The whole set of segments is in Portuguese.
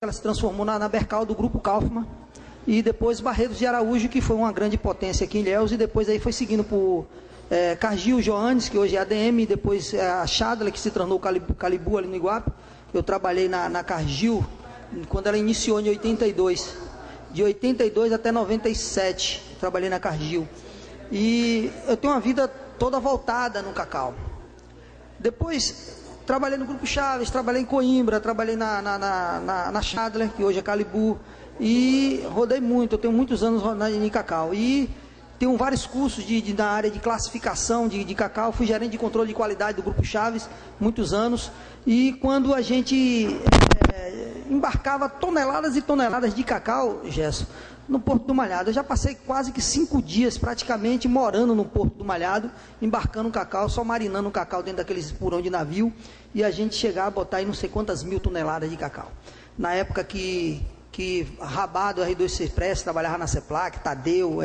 ela se transformou na Bercal do Grupo Kaufmann, e depois Barretos de Araújo, que foi uma grande potência aqui em Ilhéus, e depois aí foi seguindo por Cargill Joanes, que hoje é ADM, e depois a Schadler, que se tornou Calibu ali no Iguape. Eu trabalhei na Cargill quando ela iniciou em 82, de 82 até 97, trabalhei na Cargill, e eu tenho uma vida toda voltada no cacau. Depois trabalhei no Grupo Chaves, trabalhei em Coimbra, trabalhei na Schadler, que hoje é Calibu, e rodei muito. Eu tenho muitos anos em cacau, e tenho vários cursos na área de classificação de cacau. Fui gerente de controle de qualidade do Grupo Chaves, muitos anos, e quando a gente embarcava toneladas e toneladas de cacau, Gerson, no Porto do Malhado, eu já passei quase que 5 dias praticamente morando no Porto do Malhado, embarcando cacau, só marinando o cacau dentro daqueles porão de navio, e a gente chegar a botar aí não sei quantas mil toneladas de cacau. Na época que Rabado, R2 Express, trabalhava na CEPLAC, Tadeu,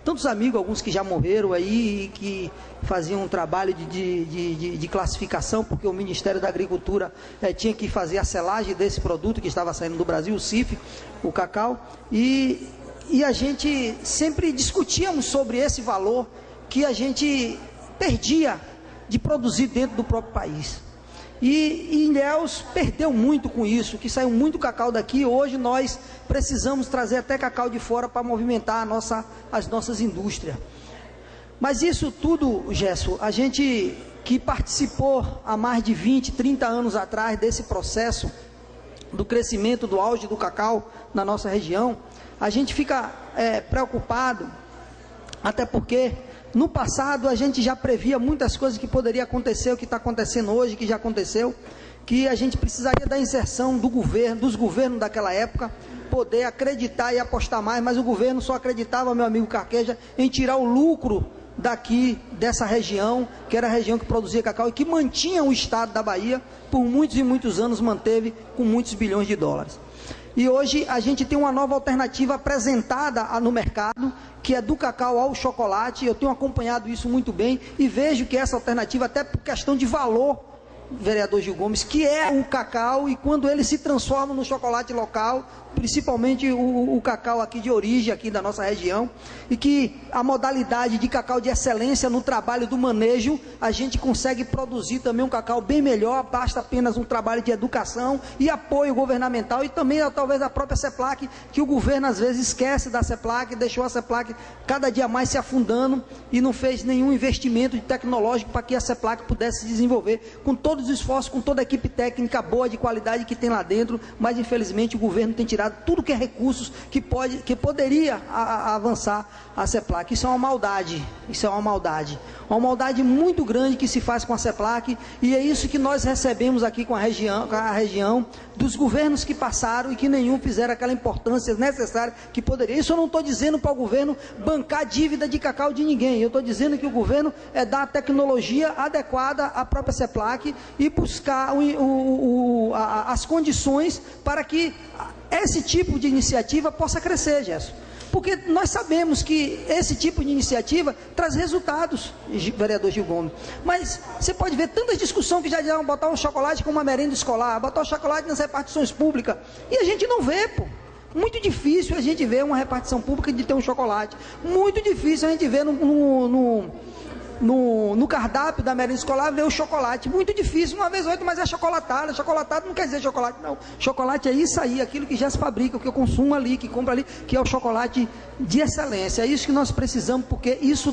tantos amigos, alguns que já morreram aí, que faziam um trabalho de classificação, porque o Ministério da Agricultura tinha que fazer a selagem desse produto que estava saindo do Brasil, o CIF, o cacau, e a gente sempre discutíamos sobre esse valor que a gente perdia de produzir dentro do próprio país. E Ilhéus perdeu muito com isso, que saiu muito cacau daqui. Hoje nós precisamos trazer até cacau de fora para movimentar as nossas indústrias. Mas isso tudo, Gesso, a gente que participou há mais de 20, 30 anos atrás desse processo do crescimento, do auge do cacau na nossa região, a gente fica preocupado, até porque no passado a gente já previa muitas coisas que poderiam acontecer, o que está acontecendo hoje, que já aconteceu, que a gente precisaria da inserção dos governos daquela época, poder acreditar e apostar mais, mas o governo só acreditava, meu amigo Carqueja, em tirar o lucro daqui, dessa região, que era a região que produzia cacau e que mantinha o estado da Bahia, por muitos e muitos anos manteve com muitos bilhões de dólares. E hoje a gente tem uma nova alternativa apresentada no mercado, que é do cacau ao chocolate. Eu tenho acompanhado isso muito bem e vejo que essa alternativa, até por questão de valor, vereador Gil Gomes, que é o cacau, e quando ele se transforma no chocolate local, principalmente o cacau aqui de origem, aqui da nossa região, e que a modalidade de cacau de excelência no trabalho do manejo, a gente consegue produzir também um cacau bem melhor, basta apenas um trabalho de educação e apoio governamental, e também talvez a própria CEPLAC, que o governo às vezes esquece da CEPLAC, deixou a CEPLAC cada dia mais se afundando, e não fez nenhum investimento tecnológico para que a CEPLAC pudesse se desenvolver, com todos os esforços, com toda a equipe técnica boa, de qualidade que tem lá dentro, mas infelizmente o governo tem tirado tudo que é recursos que poderia avançar a CEPLAC. Isso é uma maldade, uma maldade muito grande que se faz com a CEPLAC, e é isso que nós recebemos aqui com a região dos governos que passaram e que nenhum fizeram aquela importância necessária que poderia. Isso eu não estou dizendo para o governo bancar dívida de cacau de ninguém, eu estou dizendo que o governo dar a tecnologia adequada à própria CEPLAC e buscar as condições para que esse tipo de iniciativa possa crescer, Gerson. Porque nós sabemos que esse tipo de iniciativa traz resultados, vereador Gil Gomes. Mas você pode ver tanta discussão que já dizem botar um chocolate como uma merenda escolar, botar o chocolate nas repartições públicas, e a gente não vê, pô. Muito difícil a gente ver uma repartição pública de ter um chocolate. Muito difícil a gente ver no cardápio da merenda escolar ver o chocolate. Muito difícil, uma vez ou outra, mas é chocolatada. Chocolatado não quer dizer chocolate, não. Chocolate é isso aí, aquilo que já se fabrica, o que eu consumo ali, que compro ali, que é o chocolate de excelência. É isso que nós precisamos, porque isso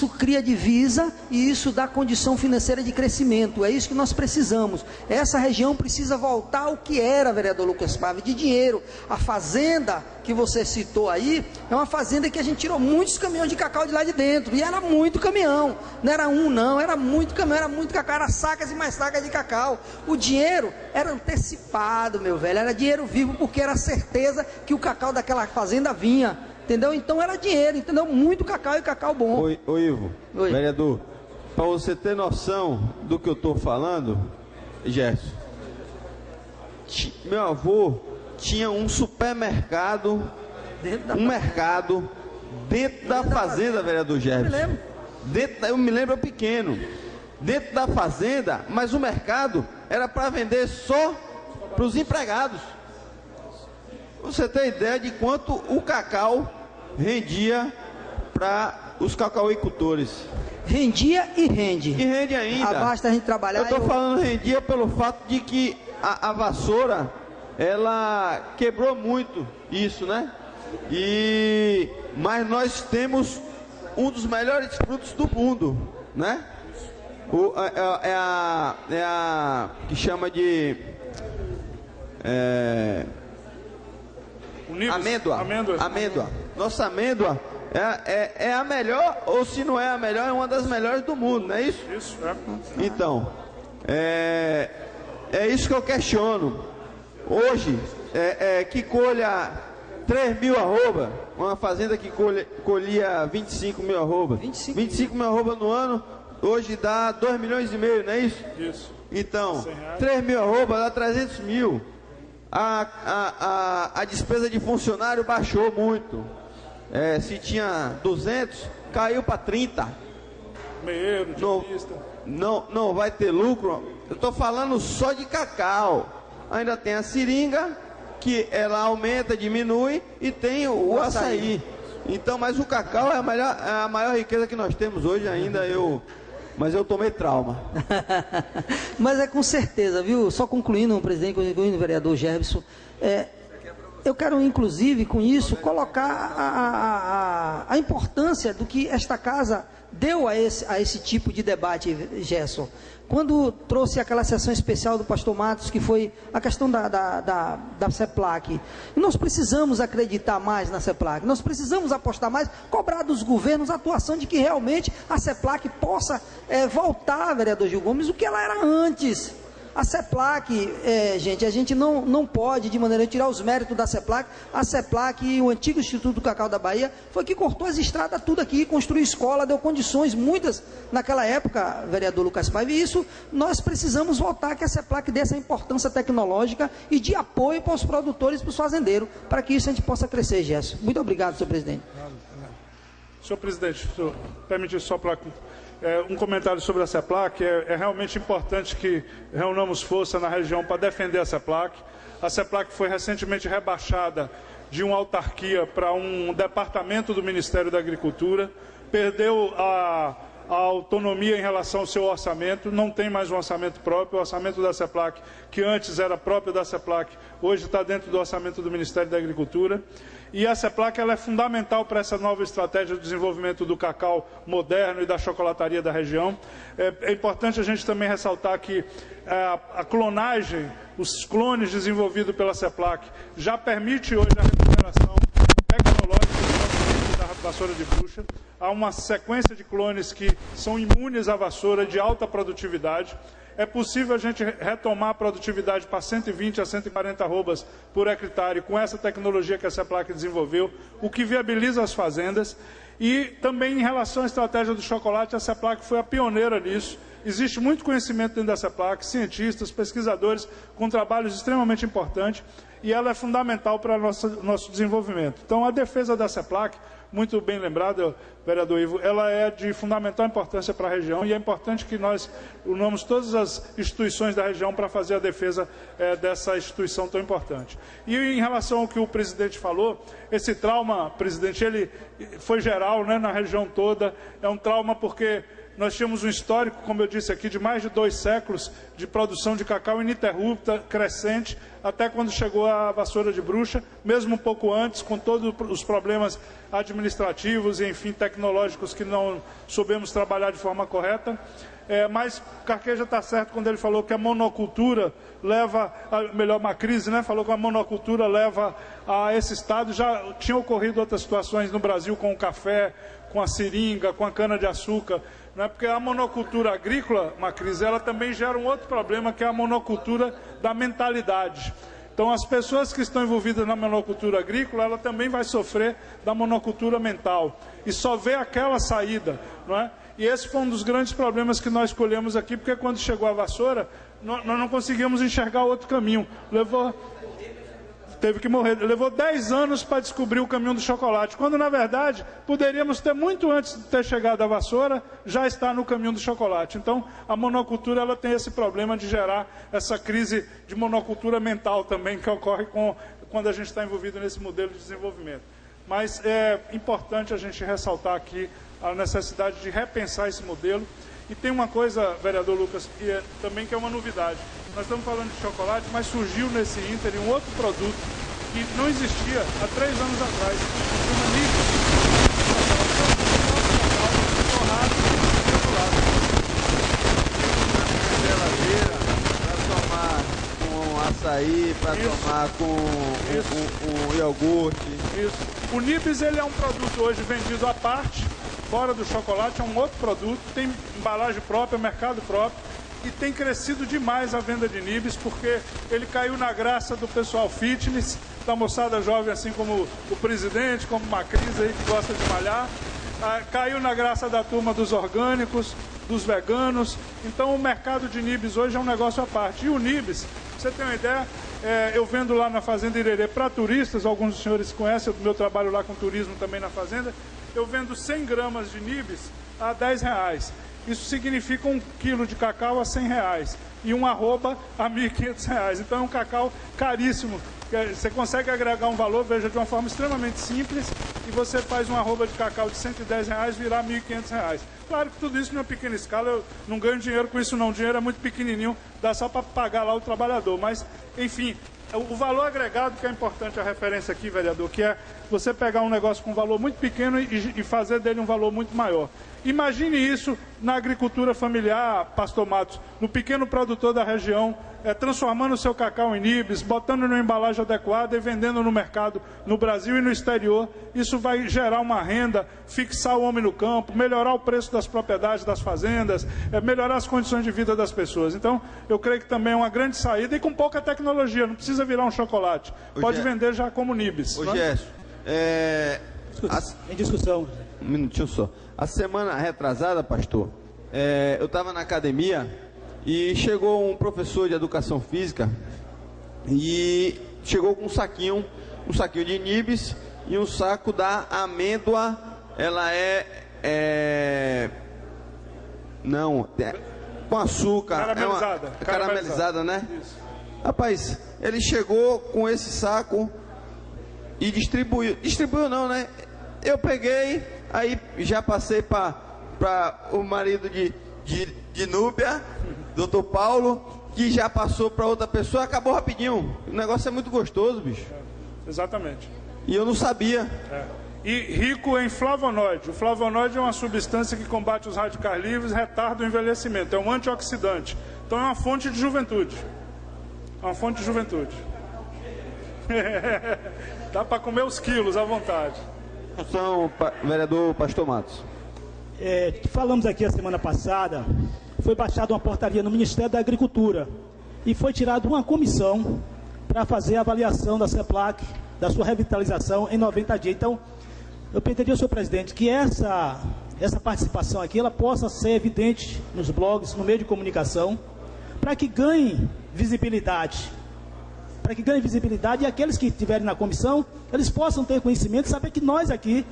cria divisa e isso dá condição financeira de crescimento. É isso que nós precisamos. Essa região precisa voltar ao que era, vereador Lucas Paiva, de dinheiro. A fazenda que você citou aí é uma fazenda que a gente tirou muitos caminhões de cacau de lá de dentro, e era muito caminhão, não era um não, era muito caminhão, era muito cacau, era sacas e mais sacas de cacau. O dinheiro era antecipado, meu velho, era dinheiro vivo, porque era certeza que o cacau daquela fazenda vinha. Entendeu? Então era dinheiro, entendeu? Muito cacau e cacau bom. Ô Ivo, oi. Vereador, para você ter noção do que eu estou falando, Gerson, meu avô tinha um supermercado, mercado dentro da fazenda, vereador Gerson. Eu me lembro pequeno, dentro da fazenda, mas o mercado era para vender só para os empregados. Você tem ideia de quanto o cacau rendia para os cacauicultores? Rendia e rende. E rende ainda. Basta a gente trabalhar. Eu estou falando rendia pelo fato de que a vassoura, ela quebrou muito isso, né? Mas nós temos um dos melhores frutos do mundo, né? É a que chama de amêndoa. Nossa amêndoa é a melhor, ou se não é a melhor, é uma das melhores do mundo, não é isso? Isso, é. Então, é isso que eu questiono. Hoje, que colha 3 mil arroba, uma fazenda que colhia 25 mil arroba. 25 mil arroba no ano, hoje dá 2 milhões e meio, não é isso? Isso. Então, 3 mil arroba dá 300 mil. A despesa de funcionário baixou muito. Se tinha 200, caiu para 30. Meieiro, diarista. Não vai ter lucro. Eu estou falando só de cacau. Ainda tem a seringa, que ela aumenta, diminui, e tem o açaí. Então, mas o cacau é a maior riqueza que nós temos hoje ainda. Mas eu tomei trauma. Mas é com certeza, viu? Só concluindo, presidente, concluindo o vereador Gerson, eu quero, inclusive, com isso, colocar a importância do que esta casa deu a esse tipo de debate, Gerson. Quando trouxe aquela sessão especial do pastor Matos, que foi a questão da CEPLAC, nós precisamos acreditar mais na CEPLAC, nós precisamos apostar mais, cobrar dos governos a atuação de que realmente a CEPLAC possa voltar, vereador Gil Gomes, o que ela era antes. A CEPLAC, gente, a gente não pode, de maneira a tirar os méritos da CEPLAC. A CEPLAC, o antigo Instituto do Cacau da Bahia, foi que cortou as estradas tudo aqui, construiu escola, deu condições, muitas, naquela época, vereador Lucas Paiva, e isso nós precisamos voltar, que a CEPLAC dê essa importância tecnológica e de apoio para os produtores e para os fazendeiros, para que isso a gente possa crescer, Gerson. Muito obrigado, senhor presidente. Senhor presidente, permite só para... um comentário sobre a CEPLAC. É realmente importante que reunamos força na região para defender a CEPLAC. A CEPLAC foi recentemente rebaixada de uma autarquia para um departamento do Ministério da Agricultura, perdeu a autonomia em relação ao seu orçamento, não tem mais um orçamento próprio. O orçamento da CEPLAC, que antes era próprio da CEPLAC, hoje está dentro do orçamento do Ministério da Agricultura. E a CEPLAC ela é fundamental para essa nova estratégia de desenvolvimento do cacau moderno e da chocolataria da região. É importante a gente também ressaltar que a clonagem, os clones desenvolvidos pela CEPLAC, já permite hoje a recuperação tecnológica da vassoura de bruxa. Há uma sequência de clones que são imunes à vassoura, de alta produtividade. É possível a gente retomar a produtividade para 120 a 140 arrobas por hectare com essa tecnologia que a CEPLAC desenvolveu, o que viabiliza as fazendas. E também em relação à estratégia do chocolate, a CEPLAC foi a pioneira nisso. Existe muito conhecimento dentro da CEPLAC, cientistas, pesquisadores, com trabalhos extremamente importantes, e ela é fundamental para o nosso desenvolvimento. Então, a defesa da CEPLAC, muito bem lembrado, vereador Ivo, ela é de fundamental importância para a região, e é importante que nós unamos todas as instituições da região para fazer a defesa dessa instituição tão importante. E em relação ao que o presidente falou, esse trauma, presidente, ele foi geral, né, na região toda. É um trauma porque nós tínhamos um histórico, como eu disse aqui, de mais de 2 séculos de produção de cacau ininterrupta, crescente, até quando chegou a vassoura de bruxa, mesmo um pouco antes, com todos os problemas administrativos e, enfim, tecnológicos que não soubemos trabalhar de forma correta. Mas Carqueja está certo quando ele falou que a monocultura leva, melhor, Macrise, né, falou que a monocultura leva a esse estado. Já tinha ocorrido outras situações no Brasil com o café, com a seringa, com a cana-de-açúcar, né? Porque a monocultura agrícola, Macrise, ela também gera um outro problema, que é a monocultura da mentalidade. Então, as pessoas que estão envolvidas na monocultura agrícola, ela também vai sofrer da monocultura mental. E só vê aquela saída, não é? E esse foi um dos grandes problemas que nós escolhemos aqui, porque quando chegou a vassoura, nós não conseguimos enxergar outro caminho. teve que morrer. Levou 10 anos para descobrir o caminho do chocolate, quando na verdade poderíamos ter, muito antes de ter chegado a vassoura, já está no caminho do chocolate. Então a monocultura ela tem esse problema de gerar essa crise de monocultura mental também, que ocorre quando a gente está envolvido nesse modelo de desenvolvimento. Mas é importante a gente ressaltar aqui a necessidade de repensar esse modelo. E tem uma coisa, vereador Lucas, também que é uma novidade. Nós estamos falando de chocolate, mas surgiu nesse ínterim um outro produto que não existia há 3 anos atrás. Uma níquel. Para tomar com açaí, para tomar com iogurte. Isso. O Nibs ele é um produto hoje vendido à parte, fora do chocolate, é um outro produto, tem embalagem própria, mercado próprio, e tem crescido demais a venda de Nibs, porque ele caiu na graça do pessoal fitness, da moçada jovem, assim como o presidente, como Macris aí, que gosta de malhar, caiu na graça da turma dos orgânicos, dos veganos. Então o mercado de Nibs hoje é um negócio à parte. E o Nibs, pra você ter uma ideia, eu vendo lá na Fazenda Irerê para turistas, alguns dos senhores conhecem o meu trabalho lá com turismo também na fazenda, eu vendo 100 gramas de Nibs a R$10. Isso significa 1 quilo de cacau a R$100 e um arroba a R$1.500. Então é um cacau caríssimo. Você consegue agregar um valor, veja, de uma forma extremamente simples, e você faz um arroba de cacau de R$110 virar R$1.500. Claro que tudo isso numa pequena escala, eu não ganho dinheiro com isso não, o dinheiro é muito pequenininho, dá só para pagar lá o trabalhador. Mas, enfim, o valor agregado que é importante, a referência aqui, vereador, que é você pegar um negócio com um valor muito pequeno e fazer dele um valor muito maior. Imagine isso na agricultura familiar, Pastor Matos, no pequeno produtor da região, transformando o seu cacau em Nibs, botando numa embalagem adequada e vendendo no mercado no Brasil e no exterior. Isso vai gerar uma renda, fixar o homem no campo, melhorar o preço das propriedades das fazendas, melhorar as condições de vida das pessoas. Então, eu creio que também é uma grande saída e com pouca tecnologia, não precisa virar um chocolate. Pode vender já como Nibs. Ô, Gerson, em discussão. Um minutinho só. A semana retrasada, pastor, eu estava na academia e chegou um professor de educação física e chegou com um saquinho de Nibs e um saco da amêndoa. Ela com açúcar. Caramelizada. Caramelizada, né? Isso. Rapaz, ele chegou com esse saco e distribuiu. Distribuiu não, né? Eu peguei, aí já passei para o marido de Núbia, doutor Paulo, que já passou para outra pessoa, acabou rapidinho. O negócio é muito gostoso, bicho. Exatamente. E eu não sabia. E rico em flavonoide. O flavonoide é uma substância que combate os radicais livres, retarda o envelhecimento. É um antioxidante. Então é uma fonte de juventude. É uma fonte de juventude. Dá para comer os quilos à vontade. Vereador Pastor Matos. Falamos aqui a semana passada, foi baixada uma portaria no Ministério da Agricultura e foi tirada uma comissão para fazer a avaliação da CEPLAC, da sua revitalização em 90 dias. Então, eu pediria ao senhor presidente que essa participação aqui ela possa ser evidente nos blogs, no meio de comunicação, para que ganhe visibilidade. E aqueles que estiverem na comissão, eles possam ter conhecimento e saber que nós aqui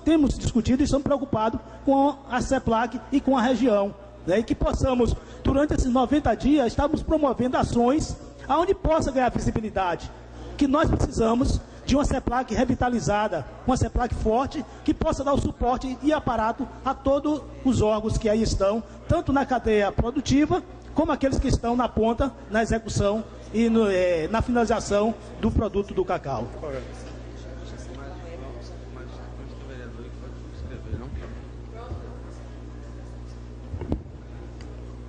temos discutido e estamos preocupados com a CEPLAC e com a região. Né? E que possamos, durante esses 90 dias, estarmos promovendo ações onde possa ganhar visibilidade. Que nós precisamos de uma CEPLAC revitalizada, uma CEPLAC forte, que possa dar o suporte e aparato a todos os órgãos que aí estão, tanto na cadeia produtiva, como aqueles que estão na ponta, na execução e na finalização do produto do cacau.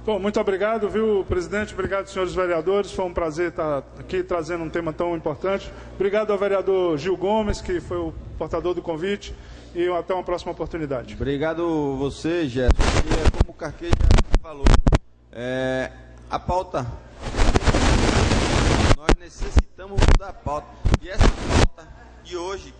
Bom, muito obrigado, viu, presidente? Obrigado, senhores vereadores. Foi um prazer estar aqui trazendo um tema tão importante. Obrigado ao vereador Gil Gomes, que foi o portador do convite. E até uma próxima oportunidade. Obrigado você, Gerson. E como o Carqueja já falou, a pauta, nós necessitamos mudar a pauta. E essa pauta de hoje